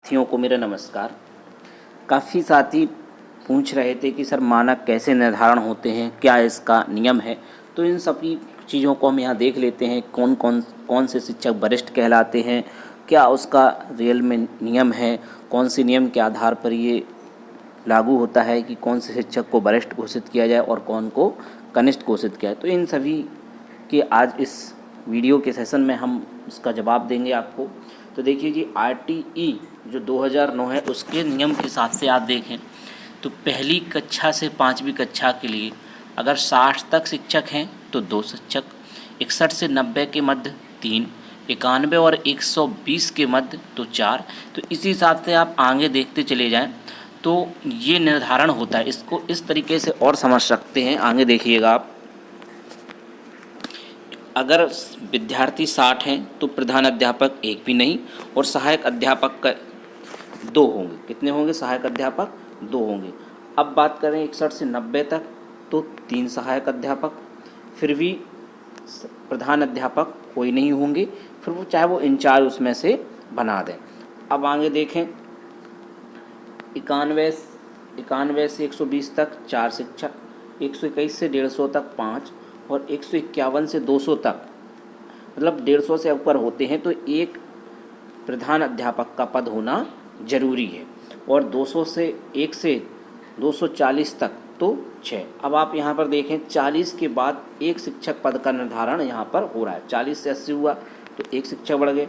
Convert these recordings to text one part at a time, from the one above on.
साथियों को मेरा नमस्कार। काफ़ी साथी पूछ रहे थे कि सर मानक कैसे निर्धारण होते हैं, क्या इसका नियम है। तो इन सभी चीज़ों को हम यहाँ देख लेते हैं। कौन से शिक्षक वरिष्ठ कहलाते हैं, क्या उसका रियल में नियम है, कौन से नियम के आधार पर ये लागू होता है कि कौन से शिक्षक को वरिष्ठ घोषित किया जाए और कौन को कनिष्ठ घोषित किया जाए। तो इन सभी के आज इस वीडियो के सेशन में हम इसका जवाब देंगे आपको। तो देखिए जी, RTE जो 2009 है उसके नियम के हिसाब से आप देखें तो पहली कक्षा से 5वीं कक्षा के लिए अगर 60 तक शिक्षक हैं तो 2 शिक्षक, 61 से 90 के मध्य 3, 91 और 120 के मध्य तो 4। तो इसी हिसाब से आप आगे देखते चले जाएं तो ये निर्धारण होता है। इसको इस तरीके से और समझ सकते हैं, आगे देखिएगा आप। अगर विद्यार्थी 60 हैं तो प्रधान अध्यापक एक भी नहीं और सहायक अध्यापक का 2 होंगे। कितने होंगे? सहायक अध्यापक 2 होंगे। अब बात करें 61 से 90 तक तो 3 सहायक अध्यापक, फिर भी प्रधान अध्यापक कोई नहीं होंगे, फिर वो चाहे वो इंचार्ज उसमें से बना दें। अब आगे देखें 91 से 120 तक 4 शिक्षक, 121 से 150 तक 5 और 151 से 200 तक मतलब 150 से ऊपर होते हैं तो एक प्रधान अध्यापक का पद होना जरूरी है। और 200 से 1 से 240 तक तो 6। अब आप यहाँ पर देखें 40 के बाद एक शिक्षक पद का निर्धारण यहाँ पर हो रहा है। 40 से 80 हुआ तो एक शिक्षक बढ़ गए,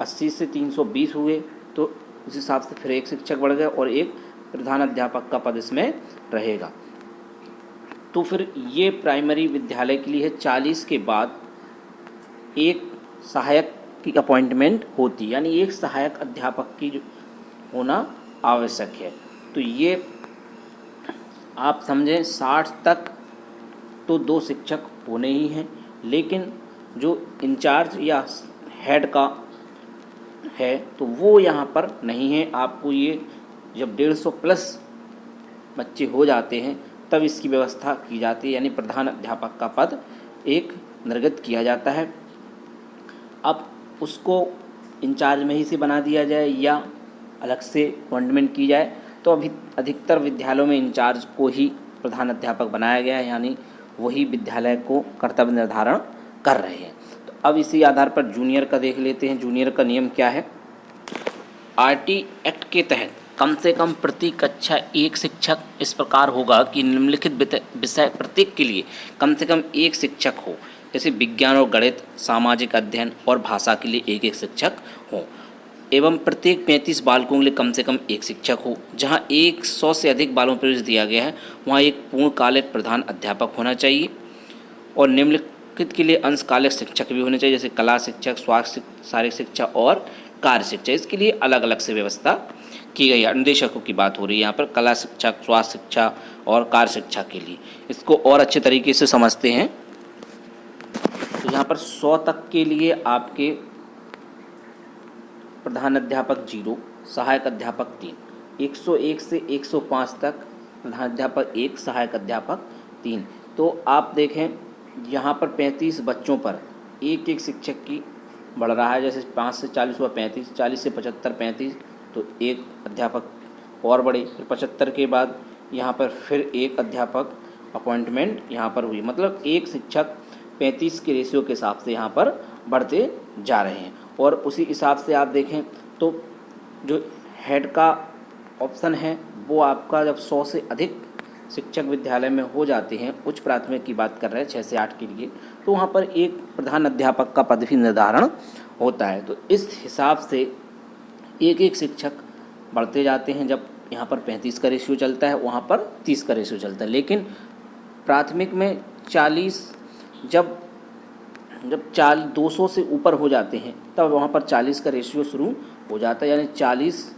80 से 320 हुए तो उस हिसाब से फिर एक शिक्षक बढ़ गए और एक प्रधान अध्यापक का पद इसमें रहेगा। तो फिर ये प्राइमरी विद्यालय के लिए है। 40 के बाद एक सहायक की अपॉइंटमेंट होती है, यानी एक सहायक अध्यापक की होना आवश्यक है। तो ये आप समझें 60 तक तो 2 शिक्षक होने ही हैं, लेकिन जो इंचार्ज या हेड का है तो वो यहाँ पर नहीं है। आपको ये जब 150 प्लस बच्चे हो जाते हैं तब इसकी व्यवस्था की जाती है, यानी प्रधान अध्यापक का पद एक निर्गत किया जाता है। अब उसको इंचार्ज में ही से बना दिया जाए या अलग से अपॉइंटमेंट की जाए, तो अभी अधिकतर विद्यालयों में इंचार्ज को ही प्रधान अध्यापक बनाया गया है, यानी वही विद्यालय को कर्तव्य निर्धारण कर रहे हैं। तो अब इसी आधार पर जूनियर का देख लेते हैं। जूनियर का नियम क्या है? RT एक्ट के तहत कम से कम प्रति कक्षा एक शिक्षक इस प्रकार होगा कि निम्नलिखित विषय प्रत्येक के लिए कम से कम एक शिक्षक हो। जैसे विज्ञान और गणित, सामाजिक अध्ययन और भाषा के लिए एक एक शिक्षक हो, एवं प्रत्येक 35 बालकों के लिए कम से कम एक शिक्षक हो। जहां 100 से अधिक बालों पर प्रवेश दिया गया है वहां एक पूर्णकालिक प्रधान अध्यापक होना चाहिए और निम्नलिखित के लिए अंशकालिक शिक्षक भी होने चाहिए, जैसे कला शिक्षक, स्वास्थ्य शारीरिक शिक्षा और कार्य शिक्षा। इसके लिए अलग अलग से व्यवस्था की गई है। निदेशकों की बात हो रही है यहाँ पर, कला शिक्षक, स्वास्थ्य शिक्षा और कार्य शिक्षा के लिए। इसको और अच्छे तरीके से समझते हैं तो यहाँ पर 100 तक के लिए आपके प्रधान अध्यापक 0, सहायक अध्यापक 3, 101 से 105 तक प्रधान अध्यापक 1, सहायक अध्यापक 3। तो आप देखें यहाँ पर 35 बच्चों पर एक एक शिक्षक की बढ़ रहा है। जैसे 5 से 40 हुआ 35, 40 से 75 35 तो एक अध्यापक और बढ़े, फिर 75 के बाद यहाँ पर फिर एक अध्यापक अपॉइंटमेंट यहाँ पर हुई। मतलब एक शिक्षक 35 के रेशियो के हिसाब से यहाँ पर बढ़ते जा रहे हैं। और उसी हिसाब से आप देखें तो जो हेड का ऑप्शन है वो आपका जब 100 से अधिक शिक्षक विद्यालय में हो जाते हैं, उच्च प्राथमिक की बात कर रहे हैं 6 से 8 के लिए, तो वहाँ पर एक प्रधान अध्यापक का पद भी निर्धारण होता है। तो इस हिसाब से एक एक शिक्षक बढ़ते जाते हैं। जब यहाँ पर 35 का रेशियो चलता है वहाँ पर 30 का रेशियो चलता है। लेकिन प्राथमिक में 40 जब 200 से ऊपर हो जाते हैं तब वहाँ पर 40 का रेशियो शुरू हो जाता है, यानी 40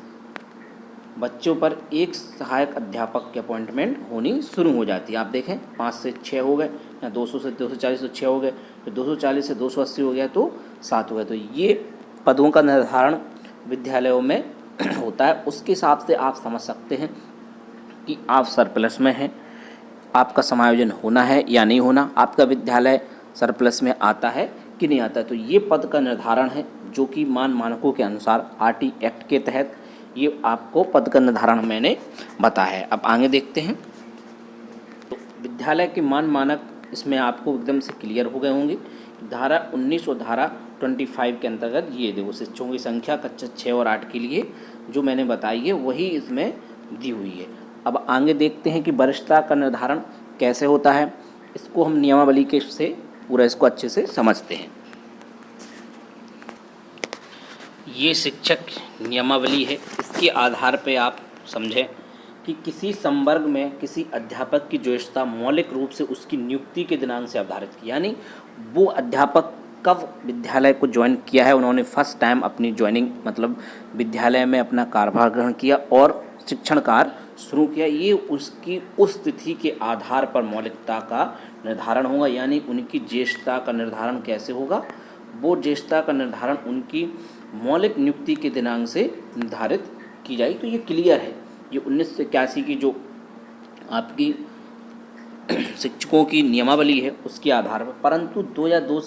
बच्चों पर एक सहायक अध्यापक की अपॉइंटमेंट होनी शुरू हो जाती है। आप देखें 5 से 6 हो गए, या 200 से 240 तो 6 हो गए, फिर 240 से 280 हो गया तो 7 हो गए। तो ये पदों का निर्धारण विद्यालयों में होता है। उसके हिसाब से आप समझ सकते हैं कि आप सरप्लस में हैं, आपका समायोजन होना है या नहीं होना, आपका विद्यालय सरप्लस में आता है कि नहीं आता है। तो ये पद का निर्धारण है जो कि मानकों के अनुसार RT एक्ट के तहत ये आपको पद का निर्धारण मैंने बताया है। अब आगे देखते हैं। तो विद्यालय के मानक इसमें आपको एकदम से क्लियर हो गए होंगे। धारा 19 और धारा 25 के अंतर्गत ये देखो शिक्षकों की संख्या कक्षा 6 और 8 के लिए जो मैंने बताई है वही इसमें दी हुई है। अब आगे देखते हैं कि वरिष्ठता का निर्धारण कैसे होता है। इसको हम नियमावली के से पूरा इसको अच्छे से समझते हैं। ये शिक्षक नियमावली है, इसके आधार पे आप समझें कि किसी संवर्ग में किसी अध्यापक की ज्येष्ठता मौलिक रूप से उसकी नियुक्ति के दिनांक से निर्धारित की, यानी वो अध्यापक कब विद्यालय को ज्वाइन किया है, उन्होंने फर्स्ट टाइम अपनी ज्वाइनिंग मतलब विद्यालय में अपना कार्यभार ग्रहण किया और शिक्षण कार्य शुरू किया, ये उसकी उस तिथि के आधार पर मौलिकता का निर्धारण होगा। यानी उनकी ज्येष्ठता का निर्धारण कैसे होगा, वो ज्येष्ठता का निर्धारण उनकी मौलिक नियुक्ति के दिनांक से निर्धारित की जाएगी। तो ये क्लियर है, ये 1981 की जो आपकी शिक्षकों की नियमावली है उसके आधार पर। परंतु 2 या 2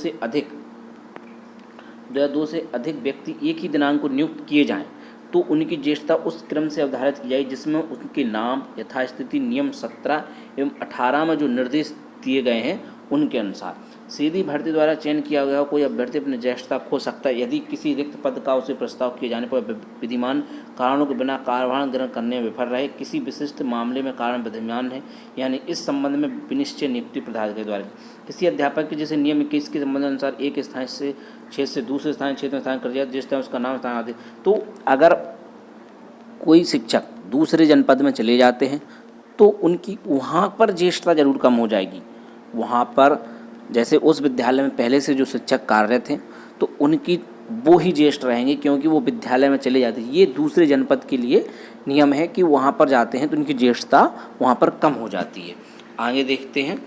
से अधिक व्यक्ति एक ही दिनांक को नियुक्त किए जाएं तो उनकी ज्येष्ठता उस क्रम से अवधारित की जाएगी जिसमें उनके नाम यथास्थिति नियम 17 एवं 18 में जो निर्देश दिए गए हैं उनके अनुसार। सीधी भर्ती द्वारा चयन किया गया कोई अभ्यर्थी अपनी ज्येष्ठता खो सकता है यदि किसी रिक्त पद का उसे प्रस्ताव किए जाने पर विद्यमान कारणों के बिना कार्यभार ग्रहण करने में विफल रहे, किसी विशिष्ट मामले में कारण विद्यमान है, यानी इस संबंध में विनिश्चय नियुक्ति प्रधान के द्वारा किसी अध्यापक के जैसे नियम 21 के संबंध अनुसार एक स्थान से क्षेत्र से दूसरे स्थान क्षेत्र में स्थान कर दिया जिस तरह उसका नाम स्थान आदि। तो अगर कोई शिक्षक दूसरे जनपद में चले जाते हैं तो उनकी वहाँ पर ज्येष्ठता जरूर कम हो जाएगी। वहाँ पर जैसे उस विद्यालय में पहले से जो शिक्षक कार्यरत थे तो उनकी वो ही ज्येष्ठ रहेंगे क्योंकि वो विद्यालय में चले जाते हैं। ये दूसरे जनपद के लिए नियम है कि वहाँ पर जाते हैं तो उनकी ज्येष्ठता वहाँ पर कम हो जाती है। आगे देखते हैं।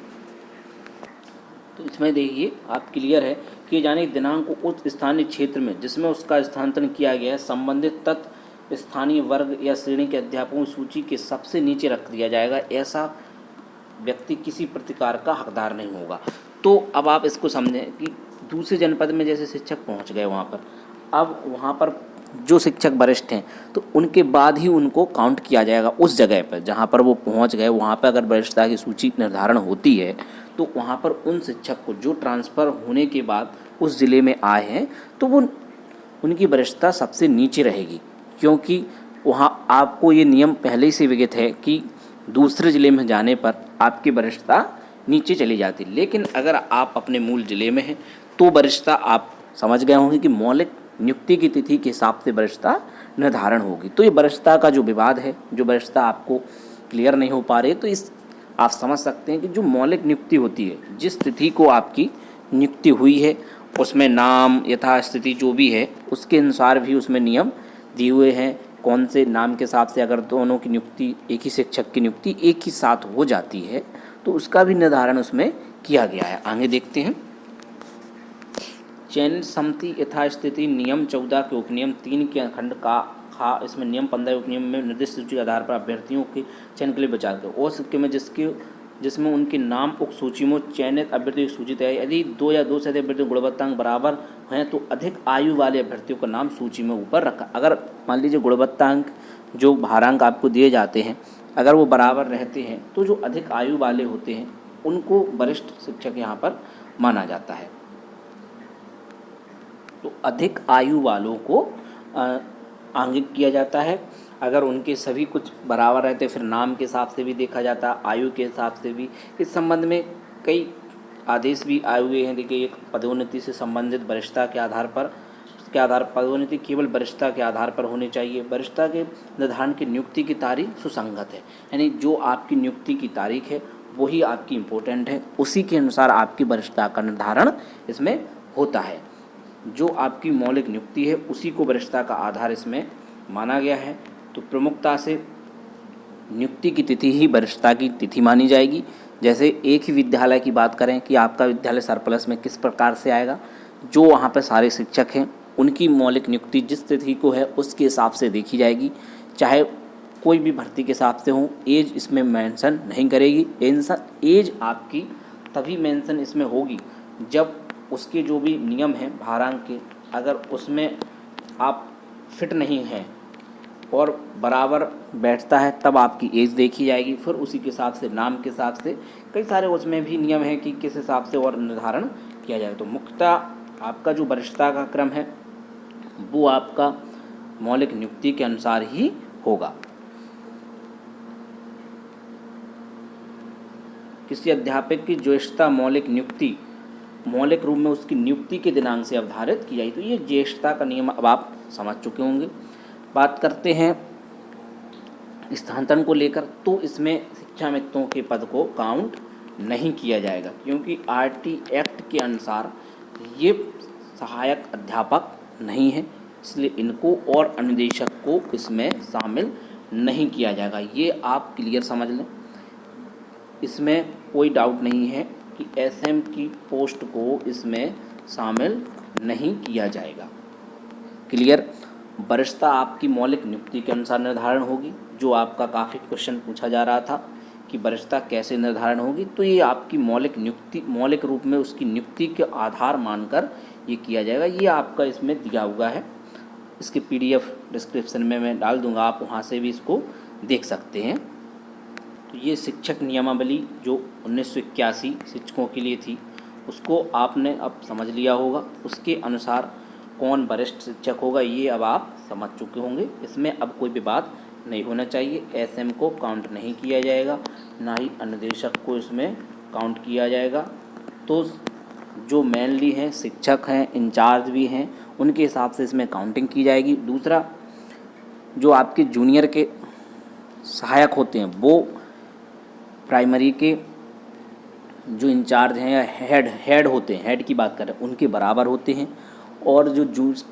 तो इसमें देखिए आप क्लियर है कि जाने दिनांक को उस स्थानीय क्षेत्र में जिसमें उसका स्थानांतरण किया गया है संबंधित तत्व स्थानीय वर्ग या श्रेणी के अध्यापकों की सूची के सबसे नीचे रख दिया जाएगा। ऐसा व्यक्ति किसी प्रतिकार का हकदार नहीं होगा। तो अब आप इसको समझें कि दूसरे जनपद में जैसे शिक्षक पहुंच गए वहाँ पर, अब वहाँ पर जो शिक्षक वरिष्ठ हैं तो उनके बाद ही उनको काउंट किया जाएगा उस जगह पर जहाँ पर वो पहुँच गए। वहाँ पर अगर वरिष्ठता की सूची निर्धारण होती है तो वहाँ पर उन शिक्षक को जो ट्रांसफ़र होने के बाद उस ज़िले में आए हैं तो वो उनकी वरिष्ठता सबसे नीचे रहेगी, क्योंकि वहाँ आपको ये नियम पहले से विदित है कि दूसरे ज़िले में जाने पर आपकी वरिष्ठता नीचे चली जाती। लेकिन अगर आप अपने मूल ज़िले में हैं तो वरिष्ठता आप समझ गए होंगे कि मौलिक नियुक्ति की तिथि के हिसाब से वरिष्ठता निर्धारण होगी। तो ये वरिष्ठता का जो विवाद है, जो वरिष्ठता आपको क्लियर नहीं हो पा रही है, तो इस आप समझ सकते हैं कि जो मौलिक नियुक्ति होती है, जिस तिथि को आपकी नियुक्ति हुई है उसमें नाम यथास्थिति जो भी है उसके अनुसार भी उसमें नियम दिए हुए हैं। कौन से नाम के हिसाब से अगर दोनों की नियुक्ति, एक ही शिक्षक की नियुक्ति एक ही साथ हो जाती है तो उसका भी निर्धारण उसमें किया गया है। आगे देखते हैं। चयन समिति यथास्थिति नियम 14 के उपनियम 3 के खंड का खा इसमें नियम 15 उपनियम में निर्दिष्ट सूची के आधार पर अभ्यर्थियों के चयन के लिए विचार करें और सिक्के में जिसमें उनके नाम उक्त सूची में चयनित अभ्यर्थियों की सूची तय। यदि 2 या 2 से अधिक अभ्यर्थियों गुणवत्तांक बराबर हैं तो अधिक आयु वाले अभ्यर्थियों का नाम सूची में ऊपर रखा। अगर मान लीजिए गुणवत्तांक जो भारांक आपको दिए जाते हैं अगर वो बराबर रहते हैं तो जो अधिक आयु वाले होते हैं उनको वरिष्ठ शिक्षक यहाँ पर माना जाता है। तो अधिक आयु वालों को आंगिक किया जाता है। अगर उनके सभी कुछ बराबर रहते फिर नाम के हिसाब से भी देखा जाता, आयु के हिसाब से भी। इस संबंध में कई आदेश भी आए हुए हैं। देखिए, एक पदोन्नति से संबंधित वरिष्ठता के आधार पर पदोन्नति केवल वरिष्ठता के आधार पर होनी चाहिए। वरिष्ठता के निर्धारण की नियुक्ति की तारीख सुसंगत है, यानी जो आपकी नियुक्ति की तारीख है वही आपकी इम्पोर्टेंट है, उसी के अनुसार आपकी वरिष्ठता का निर्धारण इसमें होता है। जो आपकी मौलिक नियुक्ति है उसी को वरिष्ठता का आधार इसमें माना गया है। तो प्रमुखता से नियुक्ति की तिथि ही वरिष्ठता की तिथि मानी जाएगी। जैसे एक ही विद्यालय की बात करें कि आपका विद्यालय सरप्लस में किस प्रकार से आएगा, जो वहाँ पर सारे शिक्षक हैं उनकी मौलिक नियुक्ति जिस तिथि को है उसके हिसाब से देखी जाएगी। चाहे कोई भी भर्ती के हिसाब से हो, एज इसमें मेंशन नहीं करेगी। एज आपकी तभी मेंशन इसमें होगी जब उसके जो भी नियम हैं भारांक के, अगर उसमें आप फिट नहीं हैं और बराबर बैठता है तब आपकी एज देखी जाएगी। फिर उसी के हिसाब से नाम के हिसाब से कई सारे उसमें भी नियम हैं कि किस हिसाब से और निर्धारण किया जाए। तो मुख्यतः आपका जो वरिष्ठता का क्रम है वो आपका मौलिक नियुक्ति के अनुसार ही होगा। किसी अध्यापक की ज्येष्ठता मौलिक रूप में उसकी नियुक्ति के दिनांक से अवधारित की जाए। तो ये ज्येष्ठता का नियम अब आप समझ चुके होंगे। बात करते हैं स्थानांतरण को लेकर, तो इसमें शिक्षा मित्रों के पद को काउंट नहीं किया जाएगा, क्योंकि आरटी एक्ट के अनुसार ये सहायक अध्यापक नहीं है, इसलिए इनको और अनुदेशक को इसमें शामिल नहीं किया जाएगा। ये आप क्लियर समझ लें, इसमें कोई डाउट नहीं है कि एसएम की पोस्ट को इसमें शामिल नहीं किया जाएगा। क्लियर। वरिष्ठता आपकी मौलिक नियुक्ति के अनुसार निर्धारण होगी, जो आपका काफ़ी क्वेश्चन पूछा जा रहा था कि वरिष्ठता कैसे निर्धारण होगी। तो ये आपकी मौलिक रूप में उसकी नियुक्ति के आधार मानकर ये किया जाएगा। ये आपका इसमें दिया हुआ है, इसके पीडीएफ डिस्क्रिप्शन में मैं डाल दूंगा, आप वहाँ से भी इसको देख सकते हैं। तो ये शिक्षक नियमावली जो 1981 शिक्षकों के लिए थी, उसको आपने अब समझ लिया होगा। उसके अनुसार कौन वरिष्ठ शिक्षक होगा ये अब आप समझ चुके होंगे। इसमें अब कोई विवाद नहीं होना चाहिए। एसएम को काउंट नहीं किया जाएगा, ना ही अनुदेशक को इसमें काउंट किया जाएगा। तो जो मेनली हैं शिक्षक हैं, इंचार्ज भी हैं, उनके हिसाब से इसमें काउंटिंग की जाएगी। दूसरा, जो आपके जूनियर के सहायक होते हैं वो प्राइमरी के जो इंचार्ज हैं या हेड होते हैं, हेड की बात करें, उनके बराबर होते हैं। और जो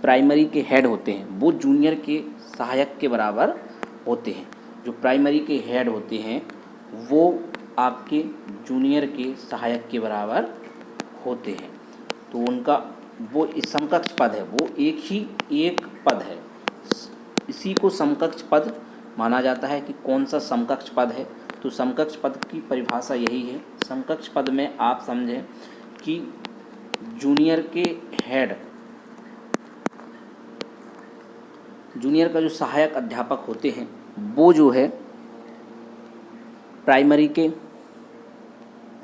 प्राइमरी के हेड होते हैं वो जूनियर के सहायक के बराबर होते हैं। जो प्राइमरी के हेड होते हैं वो आपके जूनियर के सहायक के बराबर होते हैं। तो उनका वो समकक्ष पद है, वो एक पद है। इसी को समकक्ष पद माना जाता है। कि कौन सा समकक्ष पद है, तो समकक्ष पद की परिभाषा यही है। समकक्ष पद में आप समझें कि जूनियर का जो सहायक अध्यापक होते हैं वो जो है प्राइमरी के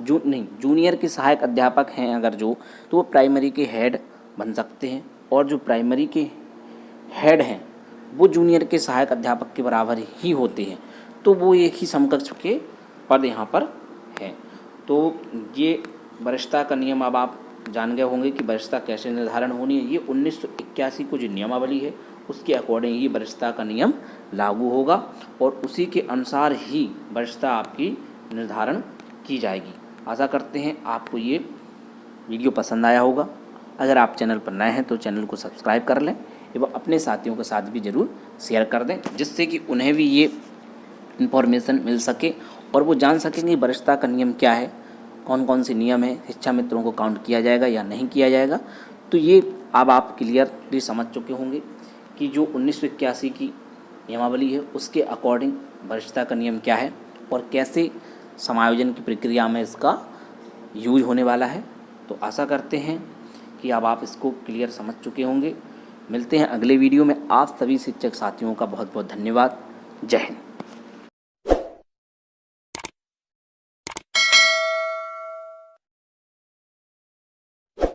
जूनियर के सहायक अध्यापक हैं अगर जो, तो वो प्राइमरी के हेड बन सकते हैं। और जो प्राइमरी के हेड हैं वो जूनियर के सहायक अध्यापक के बराबर ही होते हैं। तो वो एक ही समकक्ष के पद यहाँ पर हैं। तो ये वरिष्ठता का नियम अब आप जान गए होंगे कि वरिष्ठता कैसे निर्धारण होनी है। ये 1981 को जो नियमावली है उसके अकॉर्डिंग ही वरिष्ठता का नियम लागू होगा और उसी के अनुसार ही वरिष्ठता आपकी निर्धारण की जाएगी। आशा करते हैं आपको ये वीडियो पसंद आया होगा। अगर आप चैनल पर नए हैं तो चैनल को सब्सक्राइब कर लें एवं अपने साथियों के साथ भी ज़रूर शेयर कर दें, जिससे कि उन्हें भी ये इन्फॉर्मेशन मिल सके और वो जान सकेंगे वरिष्ठता का नियम क्या है, कौन कौन से नियम है, शिक्षा मित्रों को काउंट किया जाएगा या नहीं किया जाएगा। तो ये अब आप क्लियरली समझ चुके होंगे कि जो 1981 की नियमावली है उसके अकॉर्डिंग वरिष्ठता का नियम क्या है और कैसे समायोजन की प्रक्रिया में इसका यूज होने वाला है। तो आशा करते हैं कि अब आप इसको क्लियर समझ चुके होंगे। मिलते हैं अगले वीडियो में। आप सभी शिक्षक साथियों का बहुत बहुत धन्यवाद। जय हिंद।